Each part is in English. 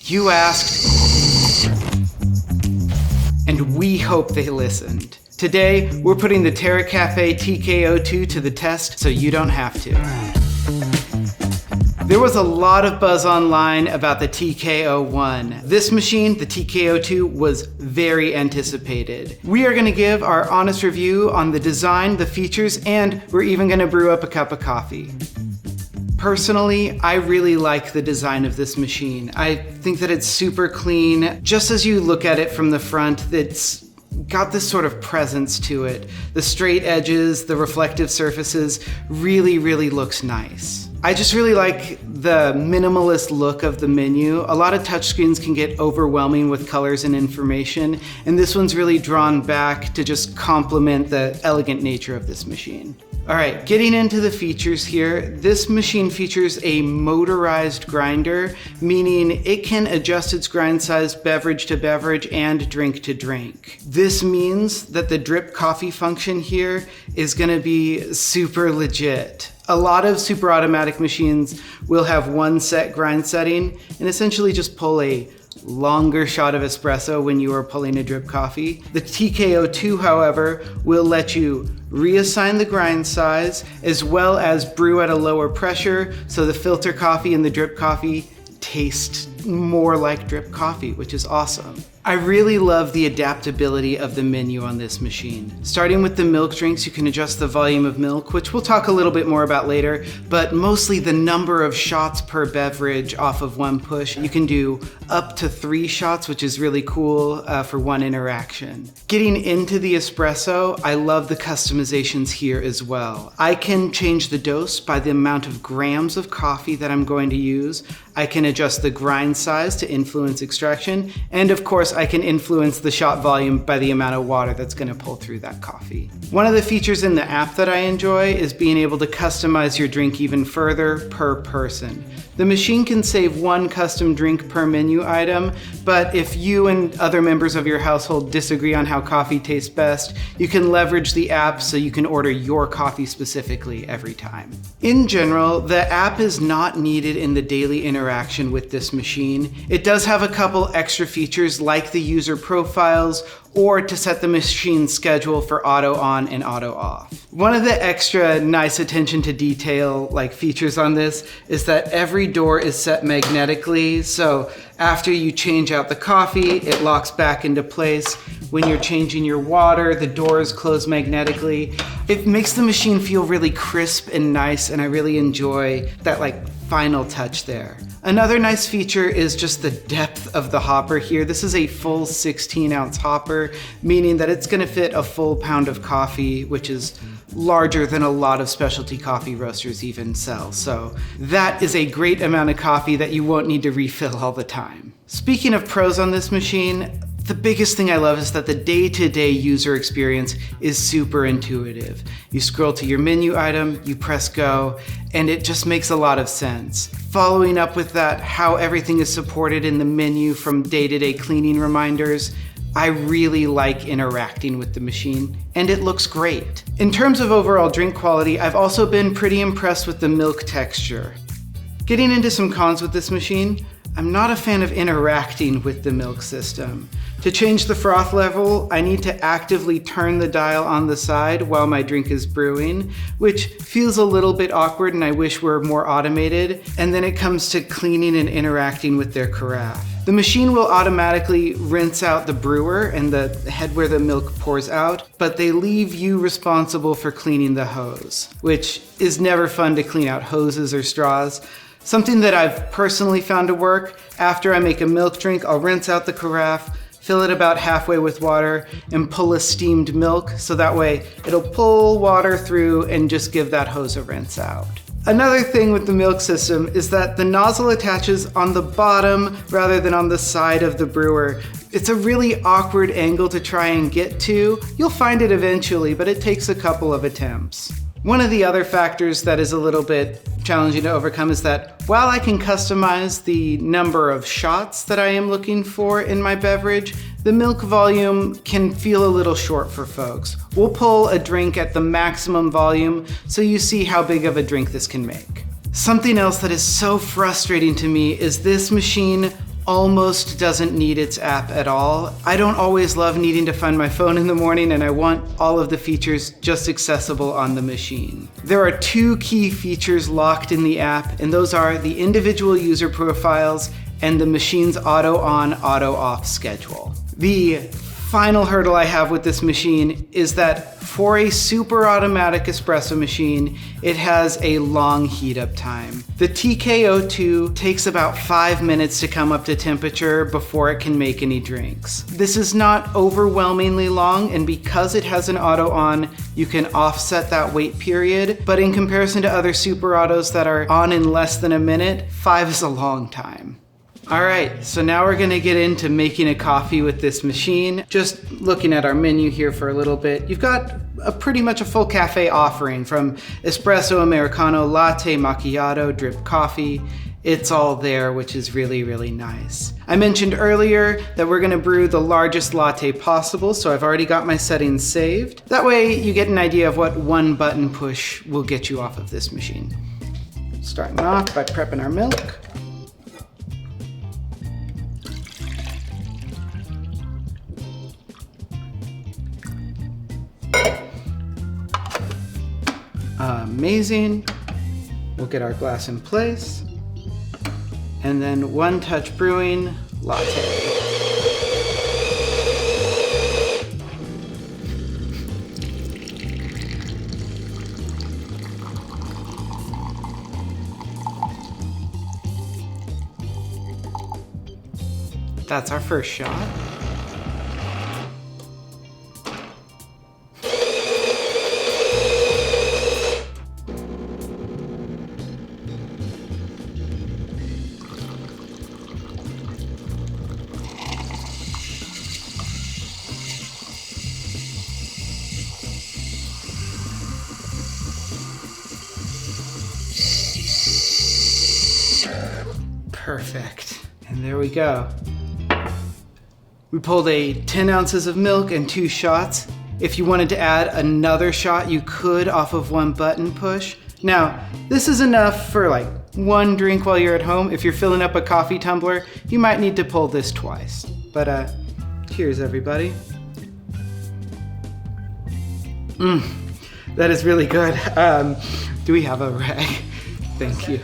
You asked, and we hope they listened. Today, we're putting the Terra Kaffe TK-02 to the test so you don't have to. There was a lot of buzz online about the TK-01. This machine, the TK-02, was very anticipated. We are gonna give our honest review on the design, the features, and we're even gonna brew up a cup of coffee. Personally, I really like the design of this machine. I think that it's super clean. Just as you look at it from the front, it's got this sort of presence to it. The straight edges, the reflective surfaces, really looks nice. I just really like the minimalist look of the menu. A lot of touchscreens can get overwhelming with colors and information, and this one's really drawn back to just complement the elegant nature of this machine. All right, getting into the features here, this machine features a motorized grinder, meaning it can adjust its grind size beverage to beverage and drink to drink. This means that the drip coffee function here is gonna be super legit. A lot of super automatic machines will have one set grind setting and essentially just pull a longer shot of espresso when you are pulling a drip coffee. The TK-02, however, will let you reassign the grind size as well as brew at a lower pressure so the filter coffee and the drip coffee taste more like drip coffee, which is awesome. I really love the adaptability of the menu on this machine. Starting with the milk drinks, you can adjust the volume of milk, which we'll talk a little bit more about later, but mostly the number of shots per beverage off of one push. You can do up to 3 shots, which is really cool for one interaction. Getting into the espresso, I love the customizations here as well. I can change the dose by the amount of grams of coffee that I'm going to use. I can adjust the grind size to influence extraction, and of course, I can influence the shot volume by the amount of water that's gonna pull through that coffee. One of the features in the app that I enjoy is being able to customize your drink even further per person. The machine can save 1 custom drink per menu item, but if you and other members of your household disagree on how coffee tastes best, you can leverage the app so you can order your coffee specifically every time. In general, the app is not needed in the daily interaction with this machine. It does have a couple extra features like the user profiles or to set the machine's schedule for auto on and auto off. One of the extra nice attention to detail features on this is that every door is set magnetically, so after you change out the coffee, it locks back into place. When you're changing your water, the doors close magnetically. It makes the machine feel really crisp and nice, and I really enjoy that final touch there. Another nice feature is just the depth of the hopper here. This is a full 16-ounce hopper, meaning that it's gonna fit a full pound of coffee, which is larger than a lot of specialty coffee roasters even sell. So that is a great amount of coffee that you won't need to refill all the time. Speaking of pros on this machine, the biggest thing I love is that the day-to-day user experience is super intuitive. You scroll to your menu item, you press go, and it just makes a lot of sense. Following up with that, how everything is supported in the menu from day-to-day cleaning reminders, I really like interacting with the machine, and it looks great. In terms of overall drink quality, I've also been pretty impressed with the milk texture. Getting into some cons with this machine, I'm not a fan of interacting with the milk system. To change the froth level, I need to actively turn the dial on the side while my drink is brewing, which feels a little bit awkward and I wish were more automated. And then it comes to cleaning and interacting with their carafe. The machine will automatically rinse out the brewer and the head where the milk pours out, but they leave you responsible for cleaning the hose, which is never fun to clean out hoses or straws. Something that I've personally found to work, after I make a milk drink, I'll rinse out the carafe, fill it about halfway with water, and pull a steamed milk, so that way it'll pull water through and just give that hose a rinse out. Another thing with the milk system is that the nozzle attaches on the bottom rather than on the side of the brewer. It's a really awkward angle to try and get to. You'll find it eventually, but it takes a couple of attempts. One of the other factors that is a little bit challenging to overcome is that while I can customize the number of shots that I am looking for in my beverage, the milk volume can feel a little short for folks. We'll pull a drink at the maximum volume so you see how big of a drink this can make. Something else that is so frustrating to me is this machine almost doesn't need its app at all. I don't always love needing to find my phone in the morning, and I want all of the features just accessible on the machine. There are two key features locked in the app, and those are the individual user profiles and the machine's auto on, auto off schedule. The final hurdle I have with this machine is that for a super automatic espresso machine, it has a long heat up time. The TK-02 takes about 5 minutes to come up to temperature before it can make any drinks. This is not overwhelmingly long, and because it has an auto on, you can offset that wait period, but in comparison to other super autos that are on in less than a minute, 5 is a long time. All right, so now we're gonna get into making a coffee with this machine. Just looking at our menu here for a little bit, you've got pretty much a full cafe offering from espresso, Americano, latte, macchiato, drip coffee. It's all there, which is really, really nice. I mentioned earlier that we're gonna brew the largest latte possible, so I've already got my settings saved. That way you get an idea of what one button push will get you off of this machine. Starting off by prepping our milk. Amazing. We'll get our glass in place. And then one touch brewing latte. That's our first shot. Perfect. And there we go. We pulled 10 ounces of milk and 2 shots. If you wanted to add another shot, you could off of one button push. Now, this is enough for like one drink while you're at home. If you're filling up a coffee tumbler, you might need to pull this twice. But cheers, everybody. That is really good. Do we have a rag? Thank you.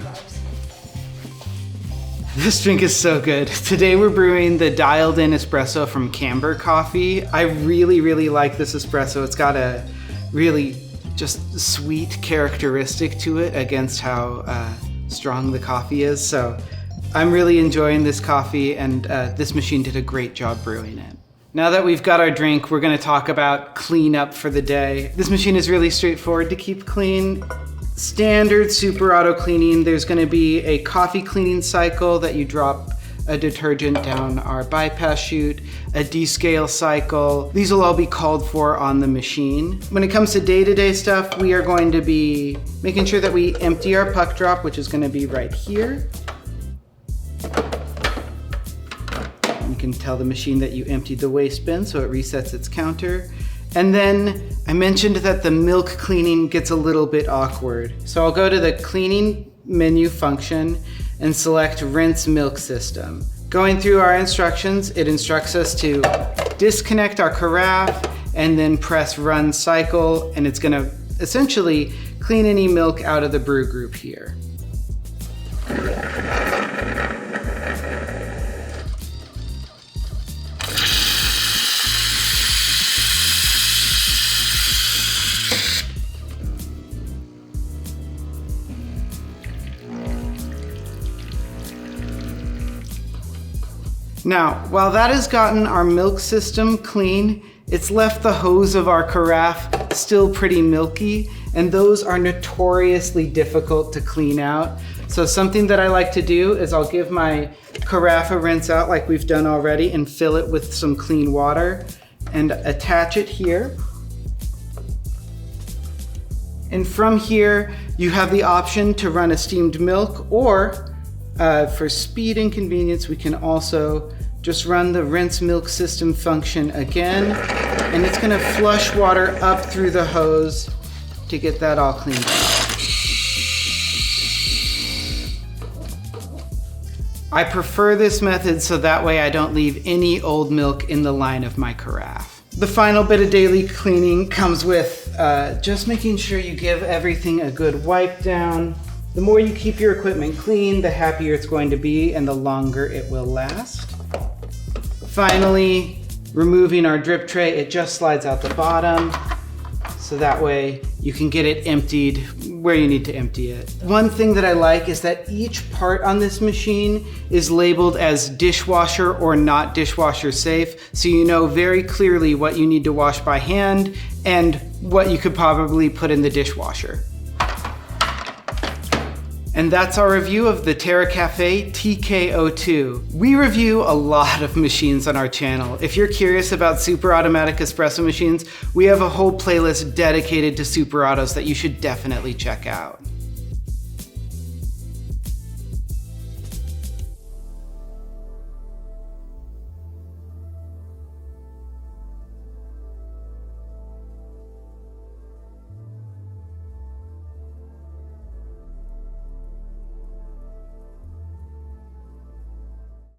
This drink is so good. Today we're brewing the dialed in espresso from Camber Coffee. I really, really like this espresso. It's got a really just sweet characteristic to it against how strong the coffee is. So I'm really enjoying this coffee, and this machine did a great job brewing it. Now that we've got our drink, we're gonna talk about cleanup for the day. This machine is really straightforward to keep clean. Standard super auto cleaning, there's gonna be a coffee cleaning cycle that you drop a detergent down our bypass chute, a descale cycle. These will all be called for on the machine. When it comes to day-to-day stuff, we are going to be making sure that we empty our puck drop, which is gonna be right here. You can tell the machine that you emptied the waste bin, so it resets its counter. And then I mentioned that the milk cleaning gets a little bit awkward. So I'll go to the cleaning menu function and select rinse milk system. Going through our instructions, it instructs us to disconnect our carafe and then press run cycle, and it's gonna essentially clean any milk out of the brew group here. Now, while that has gotten our milk system clean, it's left the hose of our carafe still pretty milky, and those are notoriously difficult to clean out. So something that I like to do is I'll give my carafe a rinse out like we've done already and fill it with some clean water and attach it here. And from here, you have the option to run a steamed milk, or for speed and convenience, we can also just run the rinse milk system function again, and it's gonna flush water up through the hose to get that all cleaned up. I prefer this method so that way I don't leave any old milk in the line of my carafe. The final bit of daily cleaning comes with just making sure you give everything a good wipe down. The more you keep your equipment clean, the happier it's going to be and the longer it will last. Finally, removing our drip tray, it just slides out the bottom. So that way you can get it emptied where you need to empty it. One thing that I like is that each part on this machine is labeled as dishwasher or not dishwasher safe, so you know very clearly what you need to wash by hand and what you could probably put in the dishwasher. And that's our review of the Terra Kaffe TK-02. We review a lot of machines on our channel. If you're curious about super automatic espresso machines, we have a whole playlist dedicated to super autos that you should definitely check out.